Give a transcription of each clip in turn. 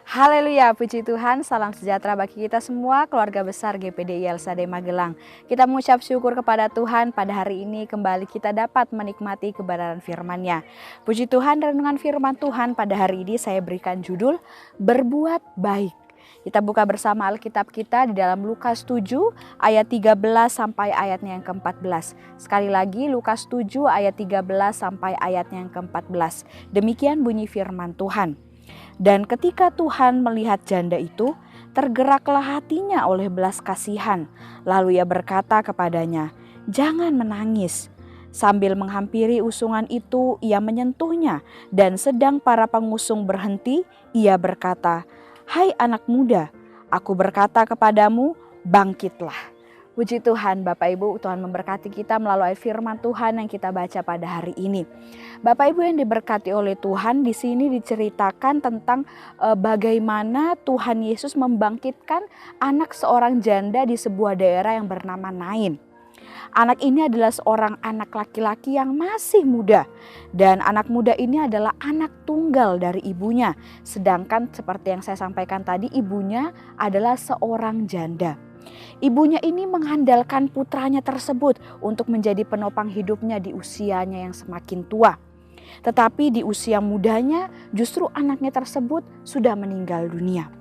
Haleluya, puji Tuhan, salam sejahtera bagi kita semua, keluarga besar GPDI LSAD Magelang. Kita mengucap syukur kepada Tuhan pada hari ini kembali kita dapat menikmati kebenaran firman-Nya. Puji Tuhan, renungan firman Tuhan pada hari ini saya berikan judul Berbuat Baik. Kita buka bersama Alkitab kita di dalam Lukas 7 ayat 13 sampai ayatnya yang ke-14. Sekali lagi Lukas 7 ayat 13 sampai ayatnya yang ke-14. Demikian bunyi firman Tuhan. Dan ketika Tuhan melihat janda itu, tergeraklah hatinya oleh belas kasihan. Lalu ia berkata kepadanya, "Jangan menangis." Sambil menghampiri usungan itu, ia menyentuhnya, dan sedang para pengusung berhenti, ia berkata, "Hai anak muda, aku berkata kepadamu, bangkitlah." Puji Tuhan, Bapak Ibu, Tuhan memberkati kita melalui firman Tuhan yang kita baca pada hari ini. Bapak Ibu yang diberkati oleh Tuhan, di sini diceritakan tentang bagaimana Tuhan Yesus membangkitkan anak seorang janda di sebuah daerah yang bernama Nain. Anak ini adalah seorang anak laki-laki yang masih muda, dan anak muda ini adalah anak tunggal dari ibunya. Sedangkan seperti yang saya sampaikan tadi, ibunya adalah seorang janda. Ibunya ini mengandalkan putranya tersebut untuk menjadi penopang hidupnya di usianya yang semakin tua. Tetapi di usia mudanya justru anaknya tersebut sudah meninggal dunia.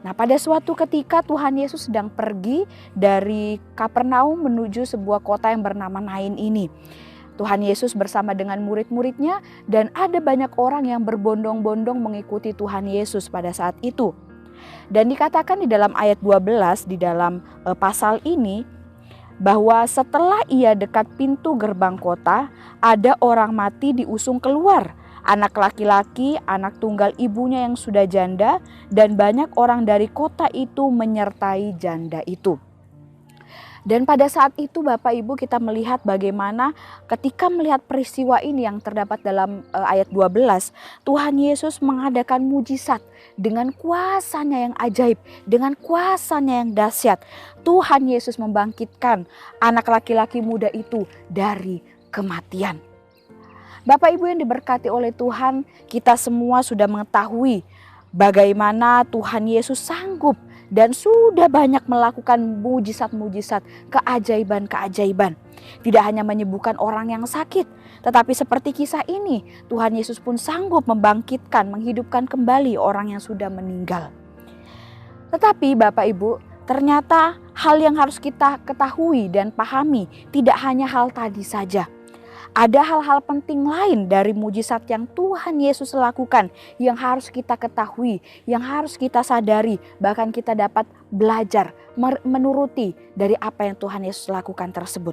Nah, pada suatu ketika Tuhan Yesus sedang pergi dari Kapernaum menuju sebuah kota yang bernama Nain ini. Tuhan Yesus bersama dengan murid-muridnya, dan ada banyak orang yang berbondong-bondong mengikuti Tuhan Yesus pada saat itu. Dan dikatakan di dalam ayat 12 di dalam pasal ini bahwa setelah ia dekat pintu gerbang kota, ada orang mati diusung keluar, anak laki-laki, anak tunggal ibunya yang sudah janda, dan banyak orang dari kota itu menyertai janda itu. Dan pada saat itu Bapak Ibu kita melihat bagaimana ketika melihat peristiwa ini yang terdapat dalam ayat 12, Tuhan Yesus mengadakan mujizat dengan kuasanya yang ajaib, dengan kuasanya yang dahsyat. Tuhan Yesus membangkitkan anak laki-laki muda itu dari kematian. Bapak Ibu yang diberkati oleh Tuhan, kita semua sudah mengetahui bagaimana Tuhan Yesus sanggup dan sudah banyak melakukan mujizat-mujizat, keajaiban-keajaiban. Tidak hanya menyembuhkan orang yang sakit, tetapi seperti kisah ini, Tuhan Yesus pun sanggup membangkitkan, menghidupkan kembali orang yang sudah meninggal. Tetapi Bapak Ibu, ternyata hal yang harus kita ketahui dan pahami tidak hanya hal tadi saja. Ada hal-hal penting lain dari mujizat yang Tuhan Yesus lakukan yang harus kita ketahui, yang harus kita sadari, bahkan kita dapat belajar menuruti dari apa yang Tuhan Yesus lakukan tersebut.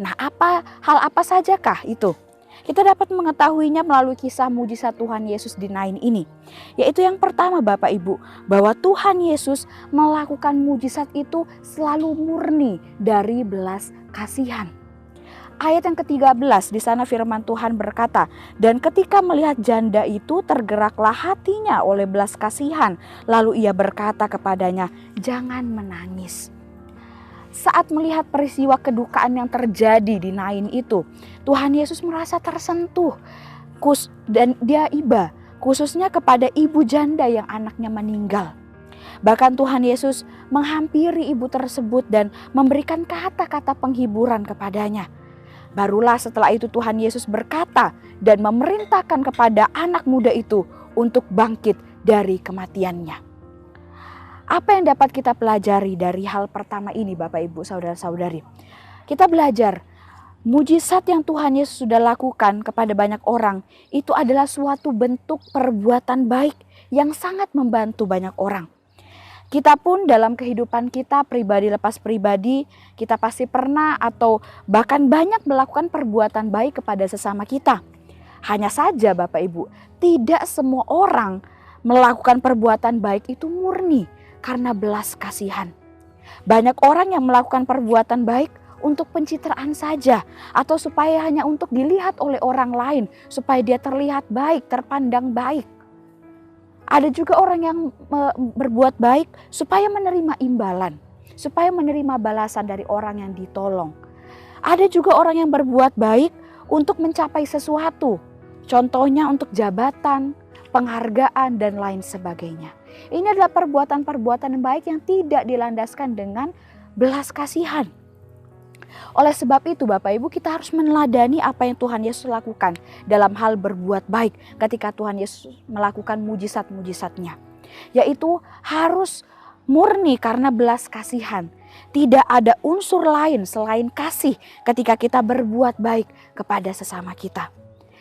Nah, hal apa sajakah itu? Kita dapat mengetahuinya melalui kisah mujizat Tuhan Yesus di Nain ini. Yaitu yang pertama Bapak Ibu, bahwa Tuhan Yesus melakukan mujizat itu selalu murni dari belas kasihan. Ayat yang ke-13 di sana firman Tuhan berkata, "Dan ketika melihat janda itu tergeraklah hatinya oleh belas kasihan, lalu ia berkata kepadanya, 'Jangan menangis.'" Saat melihat peristiwa kedukaan yang terjadi di Nain itu, Tuhan Yesus merasa tersentuh dan dia iba khususnya kepada ibu janda yang anaknya meninggal. Bahkan Tuhan Yesus menghampiri ibu tersebut dan memberikan kata-kata penghiburan kepadanya. Barulah setelah itu Tuhan Yesus berkata dan memerintahkan kepada anak muda itu untuk bangkit dari kematiannya. Apa yang dapat kita pelajari dari hal pertama ini Bapak Ibu saudara-saudari? Kita belajar mujizat yang Tuhan Yesus sudah lakukan kepada banyak orang itu adalah suatu bentuk perbuatan baik yang sangat membantu banyak orang. Kita pun dalam kehidupan kita pribadi lepas pribadi, kita pasti pernah atau bahkan banyak melakukan perbuatan baik kepada sesama kita. Hanya saja Bapak Ibu, tidak semua orang melakukan perbuatan baik itu murni karena belas kasihan. Banyak orang yang melakukan perbuatan baik untuk pencitraan saja atau supaya hanya untuk dilihat oleh orang lain, supaya dia terlihat baik, terpandang baik. Ada juga orang yang berbuat baik supaya menerima imbalan, supaya menerima balasan dari orang yang ditolong. Ada juga orang yang berbuat baik untuk mencapai sesuatu, contohnya untuk jabatan, penghargaan, dan lain sebagainya. Ini adalah perbuatan-perbuatan baik yang tidak dilandaskan dengan belas kasihan. Oleh sebab itu Bapak Ibu, kita harus meneladani apa yang Tuhan Yesus lakukan dalam hal berbuat baik ketika Tuhan Yesus melakukan mujizat-mujizatnya. Yaitu harus murni karena belas kasihan. Tidak ada unsur lain selain kasih ketika kita berbuat baik kepada sesama kita.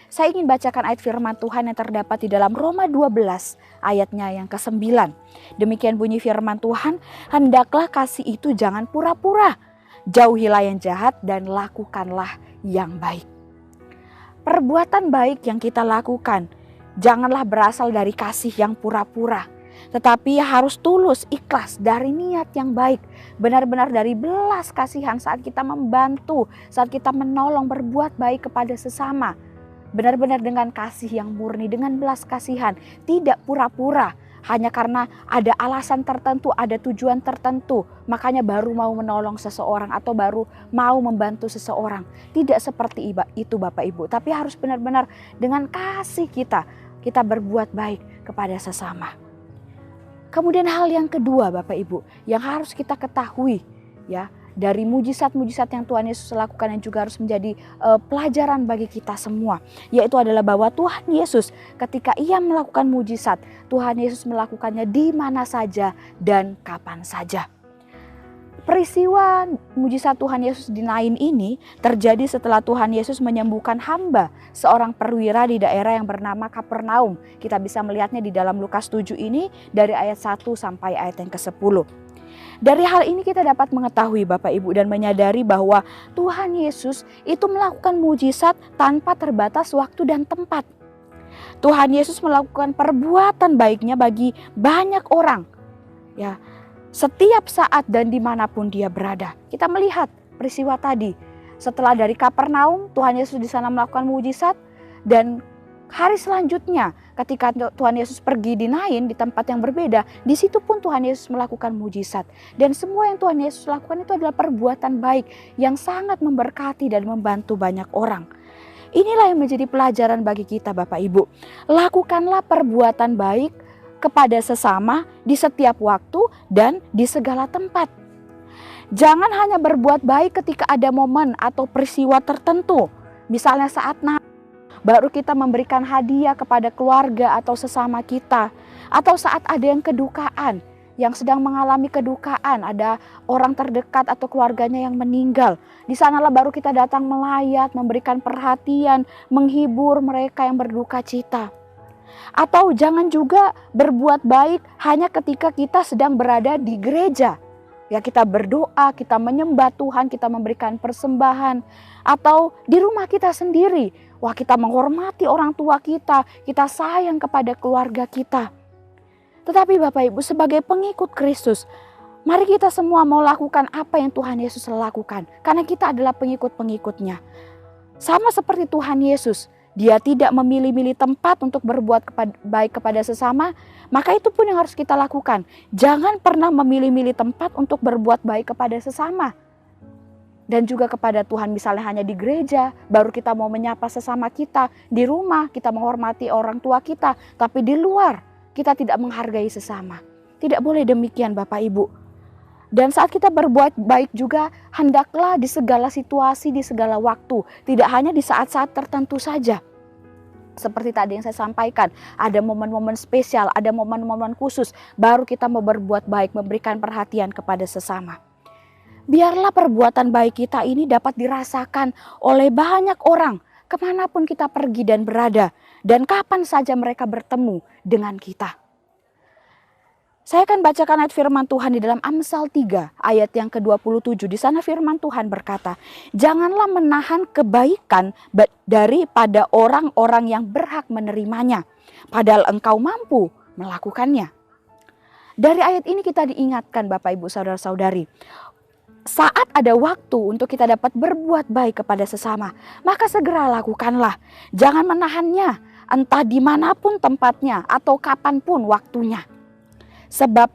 Saya ingin bacakan ayat firman Tuhan yang terdapat di dalam Roma 12 ayatnya yang ke-9. Demikian bunyi firman Tuhan, hendaklah kasih itu jangan pura-pura. Jauhilah yang jahat dan lakukanlah yang baik. Perbuatan baik yang kita lakukan janganlah berasal dari kasih yang pura-pura, tetapi harus tulus, ikhlas, dari niat yang baik. Benar-benar dari belas kasihan saat kita membantu, saat kita menolong, berbuat baik kepada sesama. Benar-benar dengan kasih yang murni, dengan belas kasihan, tidak pura-pura. Hanya karena ada alasan tertentu, ada tujuan tertentu, makanya baru mau menolong seseorang atau baru mau membantu seseorang. Tidak seperti itu Bapak Ibu, tapi harus benar-benar dengan kasih kita berbuat baik kepada sesama. Kemudian hal yang kedua Bapak Ibu, yang harus kita ketahui ya, dari mujizat-mujizat yang Tuhan Yesus lakukan yang juga harus menjadi pelajaran bagi kita semua. Yaitu adalah bahwa Tuhan Yesus ketika ia melakukan mujizat, Tuhan Yesus melakukannya di mana saja dan kapan saja. Peristiwa mujizat Tuhan Yesus di Nain ini terjadi setelah Tuhan Yesus menyembuhkan hamba, seorang perwira di daerah yang bernama Kapernaum. Kita bisa melihatnya di dalam Lukas 7 ini dari ayat 1 sampai ayat yang ke-10. Dari hal ini kita dapat mengetahui Bapak Ibu dan menyadari bahwa Tuhan Yesus itu melakukan mujizat tanpa terbatas waktu dan tempat. Tuhan Yesus melakukan perbuatan baiknya bagi banyak orang. Ya, setiap saat dan dimanapun dia berada. Kita melihat peristiwa tadi. Setelah dari Kapernaum, Tuhan Yesus di sana melakukan mujizat, dan hari selanjutnya ketika Tuhan Yesus pergi di Nain, di tempat yang berbeda, di situ pun Tuhan Yesus melakukan mujizat. Dan semua yang Tuhan Yesus lakukan itu adalah perbuatan baik yang sangat memberkati dan membantu banyak orang. Inilah yang menjadi pelajaran bagi kita Bapak Ibu. Lakukanlah perbuatan baik kepada sesama di setiap waktu dan di segala tempat. Jangan hanya berbuat baik ketika ada momen atau peristiwa tertentu. Misalnya saat baru kita memberikan hadiah kepada keluarga atau sesama kita. Atau saat ada yang kedukaan, yang sedang mengalami kedukaan, ada orang terdekat atau keluarganya yang meninggal. Di sanalah baru kita datang melayat, memberikan perhatian, menghibur mereka yang berduka cita. Atau jangan juga berbuat baik hanya ketika kita sedang berada di gereja. Ya, kita berdoa, kita menyembah Tuhan, kita memberikan persembahan. Atau di rumah kita sendiri. Wah, kita menghormati orang tua kita sayang kepada keluarga kita. Tetapi Bapak Ibu, sebagai pengikut Kristus, mari kita semua mau lakukan apa yang Tuhan Yesus lakukan. Karena kita adalah pengikut-pengikutnya. Sama seperti Tuhan Yesus, dia tidak memilih-milih tempat untuk berbuat baik kepada sesama, maka itu pun yang harus kita lakukan. Jangan pernah memilih-milih tempat untuk berbuat baik kepada sesama. Dan juga kepada Tuhan, misalnya hanya di gereja, baru kita mau menyapa sesama kita. Di rumah kita menghormati orang tua kita, tapi di luar kita tidak menghargai sesama. Tidak boleh demikian Bapak Ibu. Dan saat kita berbuat baik juga, hendaklah di segala situasi, di segala waktu. Tidak hanya di saat-saat tertentu saja. Seperti tadi yang saya sampaikan, ada momen-momen spesial, ada momen-momen khusus, baru kita mau berbuat baik, memberikan perhatian kepada sesama. Biarlah perbuatan baik kita ini dapat dirasakan oleh banyak orang, kemanapun kita pergi dan berada, dan kapan saja mereka bertemu dengan kita. Saya akan bacakan ayat firman Tuhan di dalam Amsal 3 ayat yang ke-27. Di sana firman Tuhan berkata, janganlah menahan kebaikan daripada orang-orang yang berhak menerimanya, padahal engkau mampu melakukannya. Dari ayat ini kita diingatkan Bapak Ibu Saudara-saudari, saat ada waktu untuk kita dapat berbuat baik kepada sesama, maka segera lakukanlah. Jangan menahannya, entah dimanapun tempatnya atau kapanpun waktunya. Sebab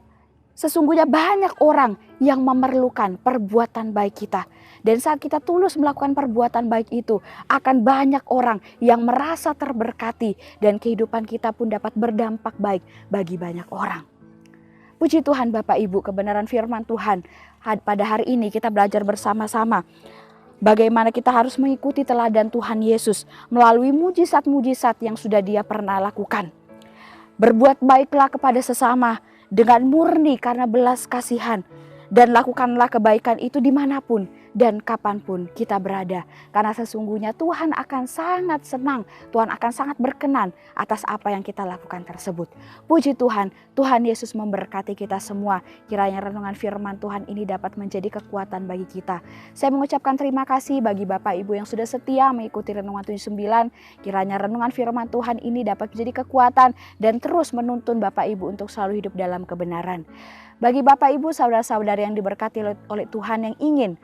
Sesungguhnya banyak orang yang memerlukan perbuatan baik kita. Dan saat kita tulus melakukan perbuatan baik itu, akan banyak orang yang merasa terberkati dan kehidupan kita pun dapat berdampak baik bagi banyak orang. Puji Tuhan Bapak Ibu, kebenaran firman Tuhan. Pada hari ini kita belajar bersama-sama bagaimana kita harus mengikuti teladan Tuhan Yesus melalui mujizat-mujizat yang sudah Dia pernah lakukan. Berbuat baiklah kepada sesama dengan murni karena belas kasihan, dan lakukanlah kebaikan itu dimanapun dan kapanpun kita berada. Karena sesungguhnya Tuhan akan sangat senang, Tuhan akan sangat berkenan atas apa yang kita lakukan tersebut. Puji Tuhan, Tuhan Yesus memberkati kita semua. Kiranya renungan firman Tuhan ini dapat menjadi kekuatan bagi kita. Saya mengucapkan terima kasih bagi Bapak Ibu yang sudah setia mengikuti renungan 79. Kiranya renungan firman Tuhan ini dapat menjadi kekuatan dan terus menuntun Bapak Ibu untuk selalu hidup dalam kebenaran. Bagi Bapak Ibu, saudara-saudara yang diberkati oleh Tuhan yang ingin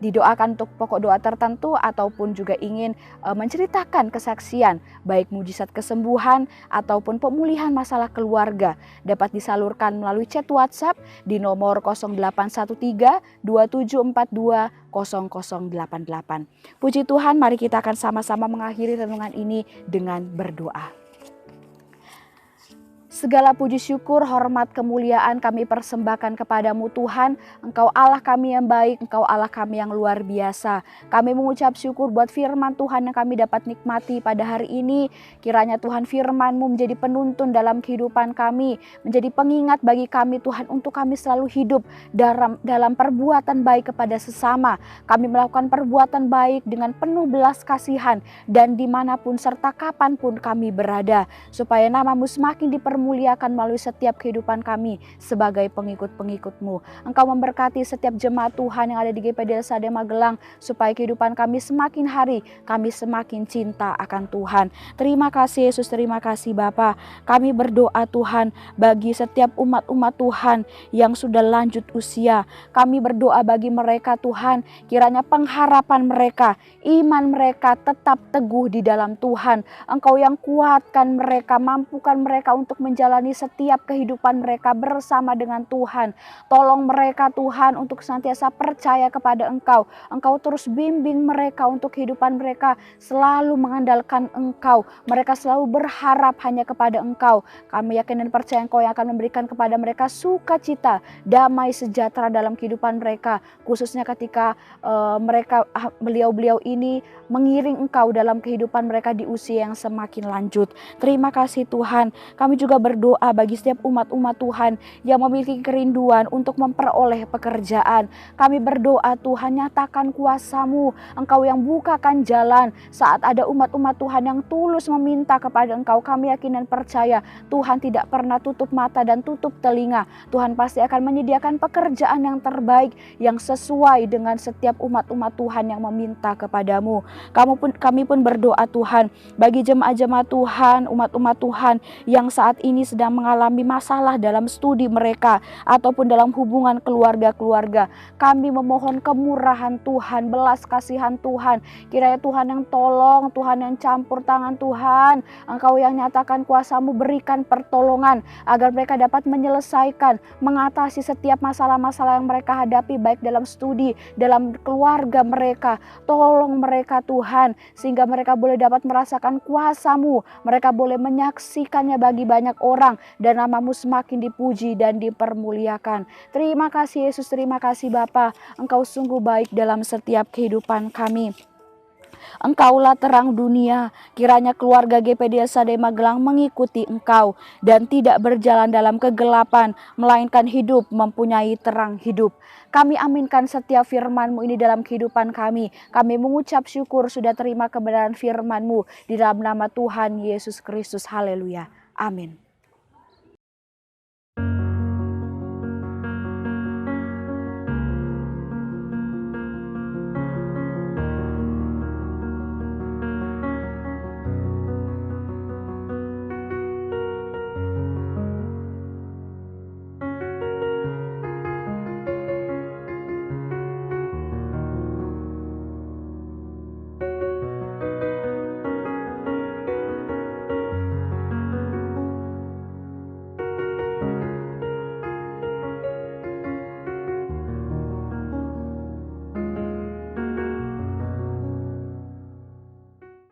didoakan untuk pokok doa tertentu ataupun juga ingin menceritakan kesaksian baik mujizat kesembuhan ataupun pemulihan masalah keluarga, dapat disalurkan melalui chat WhatsApp di nomor 0813 2742 0088. Puji Tuhan, mari kita akan sama-sama mengakhiri renungan ini dengan berdoa. Segala puji syukur, hormat, kemuliaan kami persembahkan kepadamu Tuhan. Engkau Allah kami yang baik, Engkau Allah kami yang luar biasa. Kami mengucap syukur buat firman Tuhan yang kami dapat nikmati pada hari ini. Kiranya Tuhan firman-Mu menjadi penuntun dalam kehidupan kami, menjadi pengingat bagi kami Tuhan untuk kami selalu hidup dalam perbuatan baik kepada sesama. Kami melakukan perbuatan baik dengan penuh belas kasihan dan dimanapun serta kapanpun kami berada. Supaya nama-Mu semakin dipermuliakan melalui setiap kehidupan kami sebagai pengikut-pengikut-Mu. Engkau memberkati setiap jemaat Tuhan yang ada di GPD LSAD Magelang, supaya kehidupan kami semakin hari, kami semakin cinta akan Tuhan. Terima kasih Yesus, terima kasih Bapa. Kami berdoa Tuhan bagi setiap umat-umat Tuhan yang sudah lanjut usia. Kami berdoa bagi mereka Tuhan, kiranya pengharapan mereka, iman mereka tetap teguh di dalam Tuhan. Engkau yang kuatkan mereka, mampukan mereka untuk menjalani setiap kehidupan mereka bersama dengan Tuhan. Tolong mereka Tuhan untuk senantiasa percaya kepada Engkau. Engkau terus bimbing mereka untuk kehidupan mereka selalu mengandalkan Engkau. Mereka selalu berharap hanya kepada Engkau. Kami yakin dan percaya Engkau yang akan memberikan kepada mereka sukacita, damai sejahtera dalam kehidupan mereka. Khususnya ketika beliau-beliau ini mengiring Engkau dalam kehidupan mereka di usia yang semakin lanjut. Terima kasih Tuhan. Kami juga berdoa bagi setiap umat-umat Tuhan yang memiliki kerinduan untuk memperoleh pekerjaan. Kami berdoa Tuhan, nyatakan kuasa-Mu. Engkau yang bukakan jalan saat ada umat-umat Tuhan yang tulus meminta kepada Engkau. Kami yakin dan percaya Tuhan tidak pernah tutup mata dan tutup telinga. Tuhan pasti akan menyediakan pekerjaan yang terbaik yang sesuai dengan setiap umat-umat Tuhan yang meminta kepadamu. Kami pun berdoa Tuhan bagi jemaat-jemaat Tuhan, umat-umat Tuhan yang saat ini sedang mengalami masalah dalam studi mereka ataupun dalam hubungan keluarga-keluarga. Kami memohon kemurahan Tuhan, belas kasihan Tuhan. Kiranya Tuhan yang tolong, Tuhan yang campur tangan Tuhan. Engkau yang nyatakan kuasa-Mu, berikan pertolongan agar mereka dapat menyelesaikan, mengatasi setiap masalah-masalah yang mereka hadapi baik dalam studi, dalam keluarga mereka. Tolong mereka Tuhan, sehingga mereka boleh dapat merasakan kuasa-Mu. Mereka boleh menyaksikannya bagi banyak orang dan nama-Mu semakin dipuji dan dipermuliakan. Terima kasih Yesus, terima kasih Bapa. Engkau sungguh baik dalam setiap kehidupan kami. Engkaulah terang dunia. Kiranya keluarga GPD LSAD Magelang mengikuti Engkau dan tidak berjalan dalam kegelapan, melainkan hidup mempunyai terang hidup. Kami aminkan setiap firman-Mu ini dalam kehidupan kami. Kami mengucap syukur sudah terima kebenaran firman-Mu di dalam nama Tuhan Yesus Kristus. Haleluya. Amin.